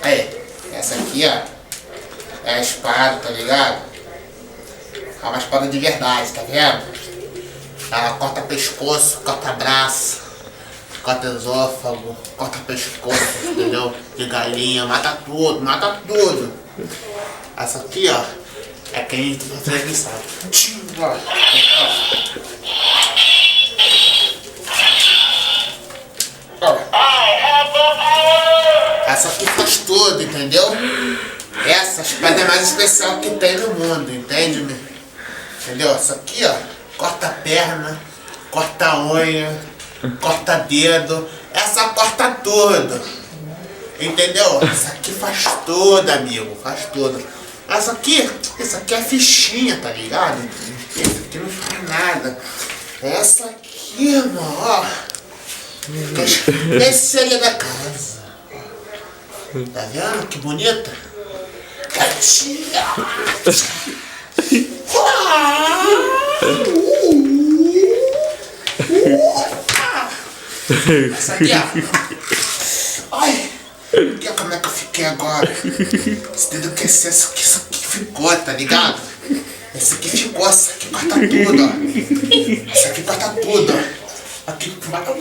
Aí, essa aqui, ó, é a espada, tá ligado? É uma espada de verdade, tá vendo? Ela corta pescoço, corta braço, corta esôfago, corta pescoço, entendeu? De galinha, mata tudo, mata tudo. Essa aqui, ó, é quem consegue, sabe? Essa aqui faz tudo, entendeu? Essa espada é mais especial que tem no mundo, entende? Entendeu? Essa aqui, ó, corta perna, corta unha, corta dedo. Essa corta tudo. Entendeu? Essa aqui faz tudo, amigo, faz tudo. Essa aqui é fichinha, tá ligado? Essa aqui não faz nada. Essa aqui, irmão, ó. Esse ali é da casa. Tá vendo? Que bonita. Gatinha. Essa aqui, ó. Ai. Olha como é que eu fiquei agora. Esse dedo que isso aqui ficou, tá ligado? Esse aqui ficou, essa aqui corta tudo, ó. Essa aqui corta tudo, ó. Aqui mata.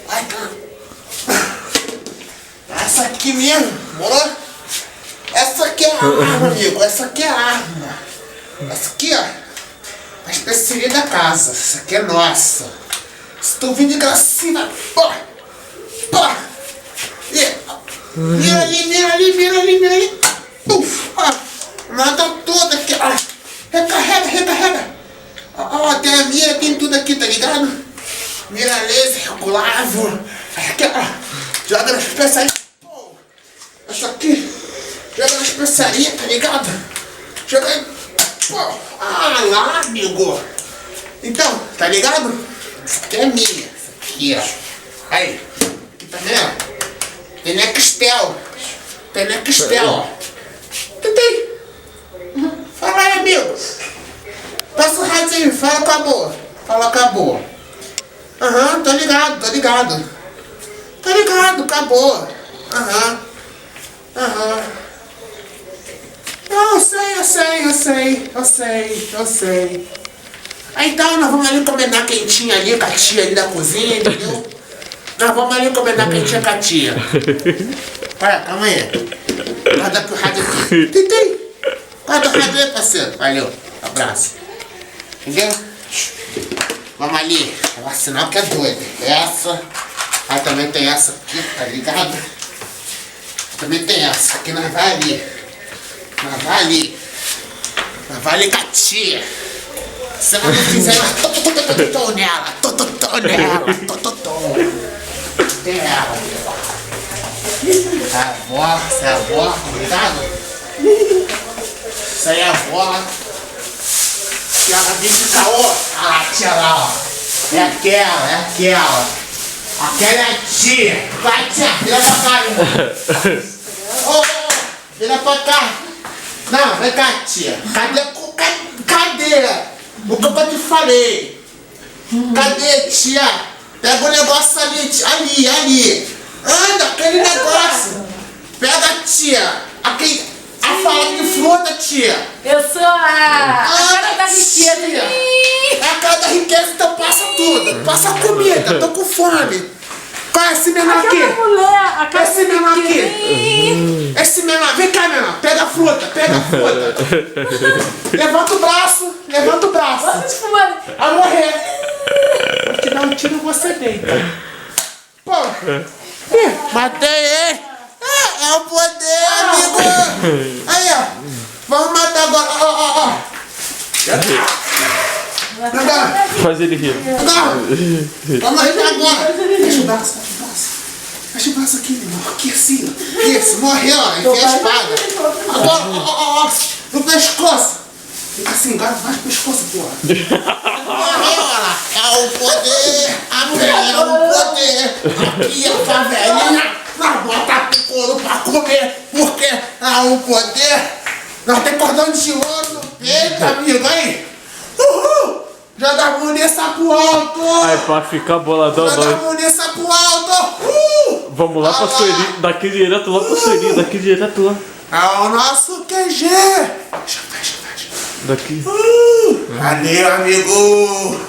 Ai, cara. Essa aqui mesmo, moro? Essa aqui é a arma, amigo. Essa aqui é a arma. Essa aqui, ó, a especiaria da casa. Essa aqui é nossa. Se tu vir de gracinha, pô, pô. Mira ali. Uf, ó, mata tudo aqui, ó. Recarrega. Ó, tem a mira, tem tudo aqui, tá ligado? Mira laser, regulável. Aqui, ó, joga na especiaria. Pô, essa aqui, joga na especiaria, tá ligado? Joga aí, pô, lá, amigo. Então, tá ligado? Essa aqui é minha, essa aqui, ó. Aí, aqui tá vendo? Tem Nextel, ó. Tem. Fala aí, amigo. Passa o radinho, fala, acabou. Aham, tô ligado. Tô ligado, acabou. Aham. Não, eu sei. Então nós vamos ali encomendar quentinha ali, com a tia ali da cozinha, entendeu? Nós vamos ali encomendar quentinha com a tia. Olha, calma aí. Guarda pro rádio aqui. Tem. Guarda o rádio aí, parceiro. Valeu, abraço. Entendeu? Vamos ali. Ela sinal que é doido. Essa. Aí também tem essa aqui, tá ligado? Também tem essa. Aqui nós vai ali. Nós vai ali com a tia. Se ela não fizer, tô nela. Tem ela. Essa é a avó, ligado? Isso aí é a avó. E ela vem de caô. Ah, tia lá, ó. É aquela. Aquela é a tia. Vai, tia, vira pra cá. Ô, vira pra cá. Não, vem cá, tia. Cadê? O que eu te falei? Cadê, tia? Pega o negócio ali. Anda, aquele negócio. Pega, tia. A fala de fruta, tia. Eu sou a cara da riqueza. Tia. É a cara da riqueza, então passa tudo. Passa a comida, tô com fome. Qual é esse menor aqui? Mulher, a cara esse menor aqui. Esse menor, vem cá, menor. Pega a fruta. Levanta o braço. Vamos fumar. A morrer. Vou te dar um tiro e você deita. Pô. Matei ele. É o poder, amigo. Aí, ó. Vamos matar agora. Ó. Faz ele rir. Vamos matar agora. Fecha o braço. Fecha o braço aqui, meu irmão. Aqui assim, ó. Isso, morreu, ó. Enfia a espada. Agora, ó. No pescoço. Fica assim, agora vai no pescoço, porra. Morreu, ó lá. É o poder. É o poder. Aqui a favelinha. Nós bota couro pra comer. Porque é o poder. Nós temos cordão de ouro no peito, amigo. Aí. Uhul. Joga a Vanessa pro alto! Aí, pra ficar boladão, Joga a nós. Vanessa pro alto! Vamos lá pra Sueli. Daqui direto lá pra Sueli. Daqui direto lá. É o nosso QG! Fecha. Daqui. Valeu, amigo!